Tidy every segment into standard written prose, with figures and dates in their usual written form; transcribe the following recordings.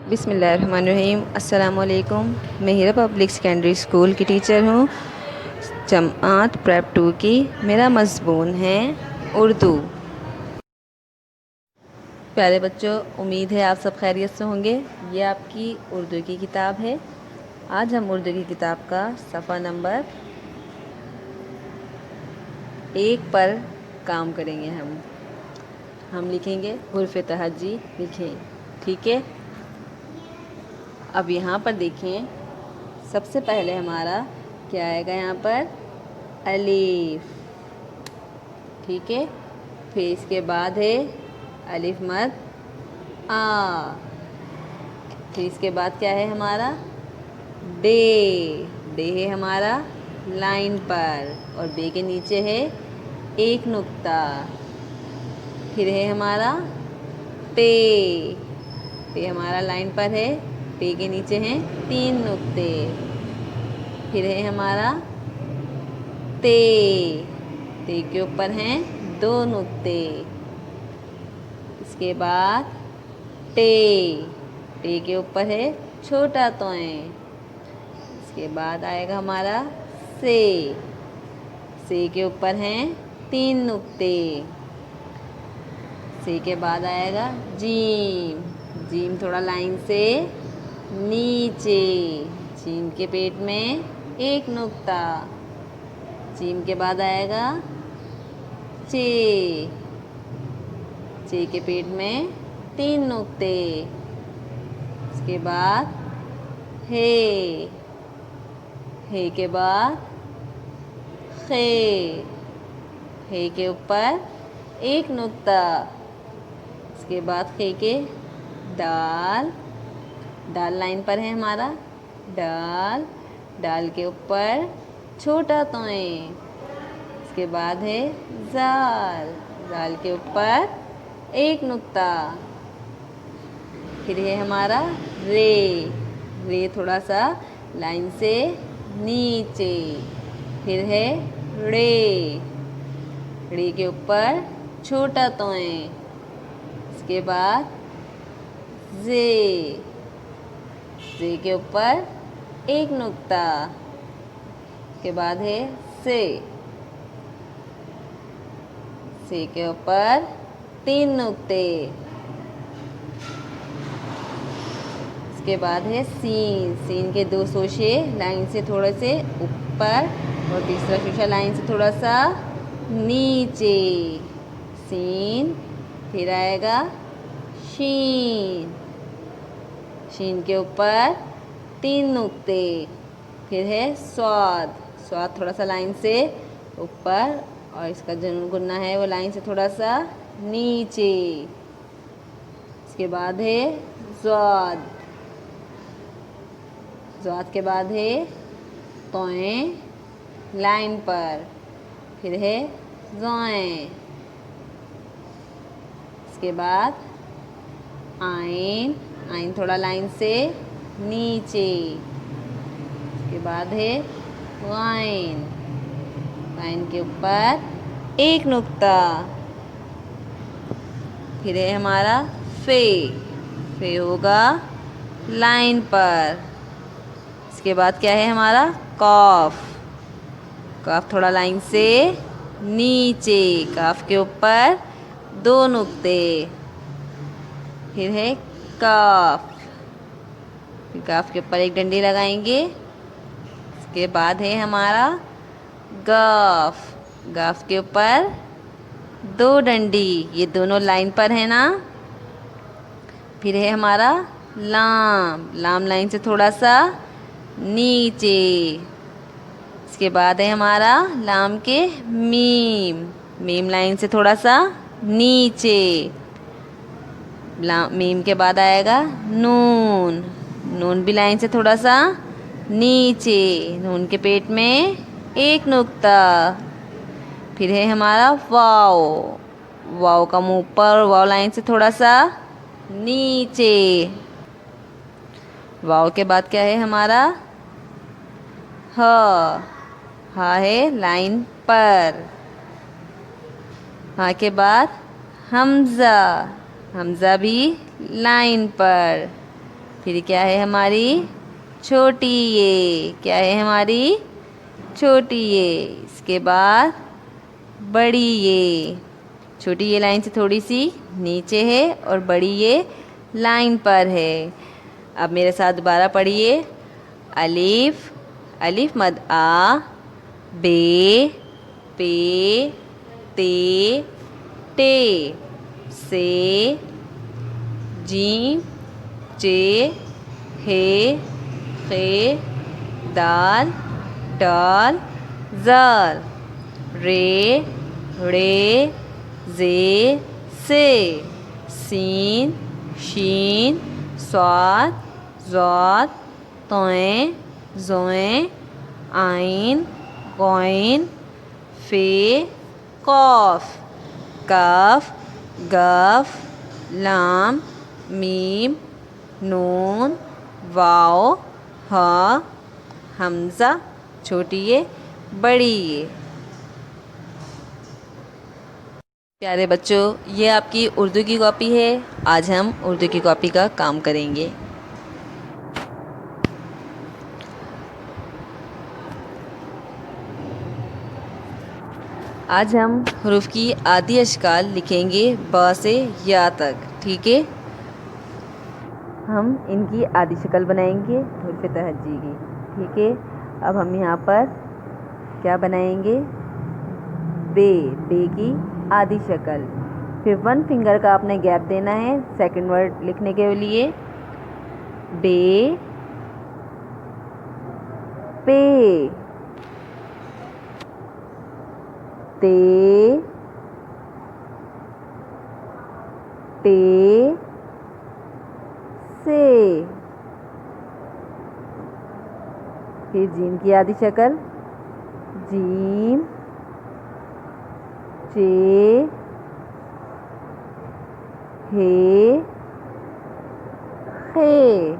बिस्मिल्लाहिर्रहमानिर्रहीम। अस्सलामुअलैकुम। मैं हीरा पब्लिक सेकेंडरी स्कूल की टीचर हूँ, जमात प्रेप 2 की। मेरा मज़मून है उर्दू। प्यारे बच्चों, उम्मीद है आप सब खैरियत से होंगे। ये आपकी उर्दू की किताब है। आज हम उर्दू की किताब का सफ़ा नंबर 1 पर काम करेंगे। हम लिखेंगे हुर्फ़ तहज्जी लिखें, ठीक है। अब यहाँ पर देखें, सबसे पहले हमारा क्या आएगा यहाँ पर, अलीफ, ठीक है। फिर इसके बाद है अलिफ मद आ। फिर इसके बाद क्या है हमारा, डे। डे है हमारा लाइन पर और बे के नीचे है एक नुक्ता। फिर है हमारा पे। पे हमारा लाइन पर है, पे के नीचे हैं 3 नुक्ते। फिर है हमारा ते। ते के ऊपर हैं 2 नुक्ते। इसके बाद टे। टे के ऊपर है छोटा तोएं। इसके बाद आएगा हमारा से। से के ऊपर हैं 3 नुक्ते। से के बाद आएगा जीम। जीम थोड़ा लाइन से नीचे। जीम के पेट में 1 नुक्ता। जीम के बाद आएगा चे। चे के पेट में 3 नुक्ते। इसके बाद हे। हे के बाद खे। हे के ऊपर 1 नुक्ता। इसके बाद खे के दाल। दाल लाइन पर है हमारा, दाल। दाल के ऊपर छोटा तोएं। इसके बाद है जाल। जाल के ऊपर 1 नुक्ता। फिर है हमारा रे। रे थोड़ा सा लाइन से नीचे। फिर है रे। रे के ऊपर छोटा तोएं। इसके बाद जे। जे के ऊपर 1 नुक्ता। इसके बाद है से। से के ऊपर 3 नुक्ते। इसके बाद है सीन। सीन के 2 शोशे लाइन से थोड़े से ऊपर और तीसरा शोशा लाइन से थोड़ा सा नीचे। सीन। फिर आएगा शीन। शीन के ऊपर 3 नुक्ते। फिर है स्वाद। स्वाद थोड़ा सा लाइन से ऊपर और इसका जो गुन्ना है वो लाइन से थोड़ा सा नीचे। इसके बाद है ज़ाद। ज़ाद के बाद है तोएं लाइन पर। फिर है ज़ोएं। इसके बाद आइन। आइन थोड़ा लाइन से नीचे। इसके बाद है गाइन। गाइन के ऊपर 1 नुक्ता। फिर है हमारा फे। फे होगा लाइन पर। इसके बाद क्या है हमारा, कॉफ। काफ थोड़ा लाइन से नीचे। काफ के ऊपर 2 नुक्ते। फिर है काफ। फिर काफ के ऊपर 1 डंडी लगाएंगे। इसके बाद है हमारा गाफ। गाफ के ऊपर 2 डंडी, ये दोनों लाइन पर है ना। फिर है हमारा लाम। लाम लाइन से थोड़ा सा नीचे। इसके बाद है हमारा लाम के मीम। मीम लाइन से थोड़ा सा नीचे। मीम के बाद आएगा नून। नून भी लाइन से थोड़ा सा नीचे। नून के पेट में 1 नुक्ता। फिर है हमारा वाव। वाव का मुंह ऊपर, वाव लाइन से थोड़ा सा नीचे। वाव के बाद क्या है हमारा, ह। हा है लाइन पर। हा के बाद हमज़ा। हमज़ा भी लाइन पर। फिर क्या है हमारी छोटी ये, क्या है हमारी छोटी ये। इसके बाद बड़ी ये, छोटी ये लाइन से थोड़ी सी नीचे है और बड़ी ये लाइन पर है। अब मेरे साथ दोबारा पढ़िए। अलिफ, अलिफ मद आ, बे, पे, ते, टे, से, जीम, चे, हे, खे, दाल, डाल, ज़ाल, रे, रे, जे, से, सीन, शीन, स्वाद, ज़ात, तोएं, ज़ोएं, आइन, गौइन, फे, कौफ, काफ, गफ, लाम, मीम, नून, वाओ, हा, हमज़ा, छोटी ये बड़ी ये। प्यारे बच्चों, ये आपकी उर्दू की कॉपी है। आज हम उर्दू की कॉपी का काम करेंगे। आज हम हरूफ की आदि अशकाल लिखेंगे ब से या तक। ठीक है, हम इनकी आदि शक्ल बनाएंगे हरूफ तहज्जी की। ठीक है, अब हम यहाँ पर क्या बनाएंगे, बे, बे की आदि शक्ल। फिर 1 फिंगर का आपने गैप देना है सेकंड वर्ड लिखने के लिए। बे, पे, ते, टे, से। फिर जीम की आदि शक्ल, जीम, चे, हे, खे।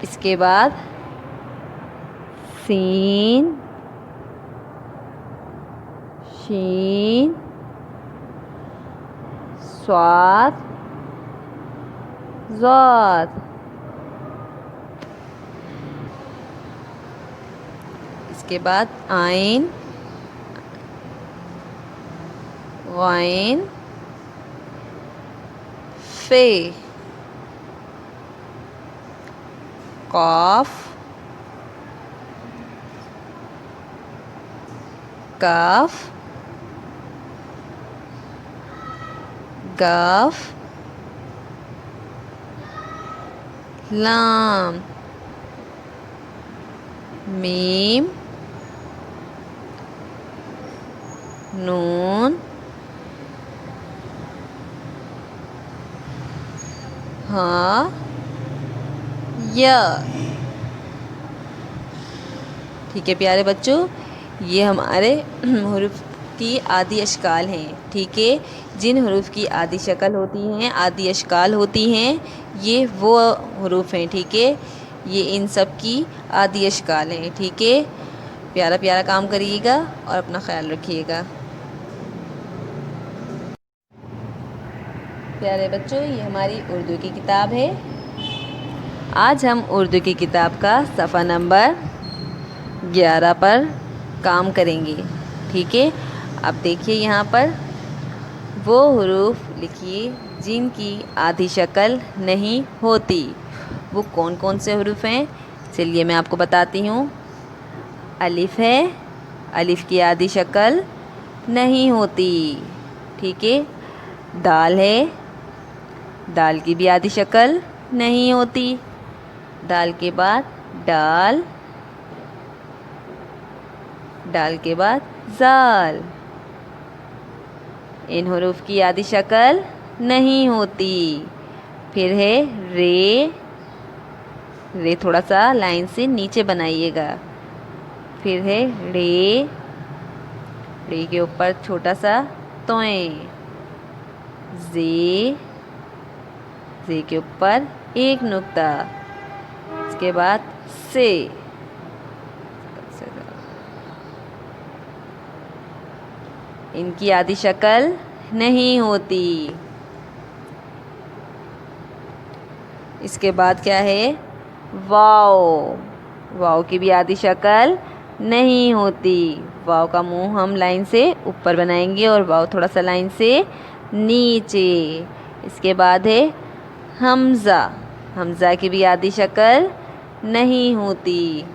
इसके बाद सीन, शीन, स्वाद, ज़ात। इसके बाद आइन, गौइन, फे, कॉफ, काफ, गफ, लाम, मीम, नून, हा, या। ठीक है प्यारे बच्चों, ये हमारे हरूफ की आदि अशकाल हैं। ठीक है, जिन हरूफ की आदि शक्ल होती हैं, आदि अशकाल होती हैं, ये वो हरूफ हैं। ठीक है, ये इन सब की आदि अशकाल हैं। ठीक है, प्यारा प्यारा काम करिएगा और अपना ख्याल रखिएगा। प्यारे बच्चों, ये हमारी उर्दू की किताब है। आज हम उर्दू की किताब का सफ़ा नंबर 11 पर काम करेंगे। ठीक है, अब देखिए यहाँ पर वो हरूफ लिखिए जिनकी आधी शक्ल नहीं होती। वो कौन कौन से हरूफ हैं, चलिए मैं आपको बताती हूँ। अलिफ है, अलिफ की आधी शक्ल नहीं होती। ठीक है, दाल है, दाल की भी आधी शक्ल नहीं होती। दाल के बाद डाल, डाल के बाद ज़ाल। इन हरूफ की आधी शक्ल नहीं होती। फिर है रे, रे थोड़ा सा लाइन से नीचे बनाइएगा। फिर है रे, रे के ऊपर छोटा सा तोएं। जे, जे के ऊपर एक नुक्ता। इसके बाद से, इनकी आधी शक्ल नहीं होती। इसके बाद क्या है, वाओ। वाओ की भी आधी शक्ल नहीं होती। वाओ का मुंह हम लाइन से ऊपर बनाएंगे और वाओ थोड़ा सा लाइन से नीचे। इसके बाद है हमज़ा। हमज़ा की भी आधी शक्ल नहीं होती।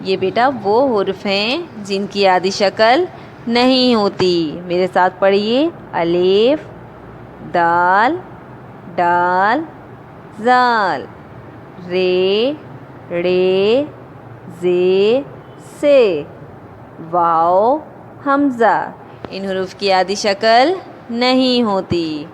ये बेटा वो हुर्फ हैं जिनकी आधी शक्ल नहीं होती। मेरे साथ पढ़िए, अलिफ, दाल, डाल, जाल, रे, रे, जे, से, वाओ, हमज़ा। इन हुरूफ की आधी शक्ल नहीं होती।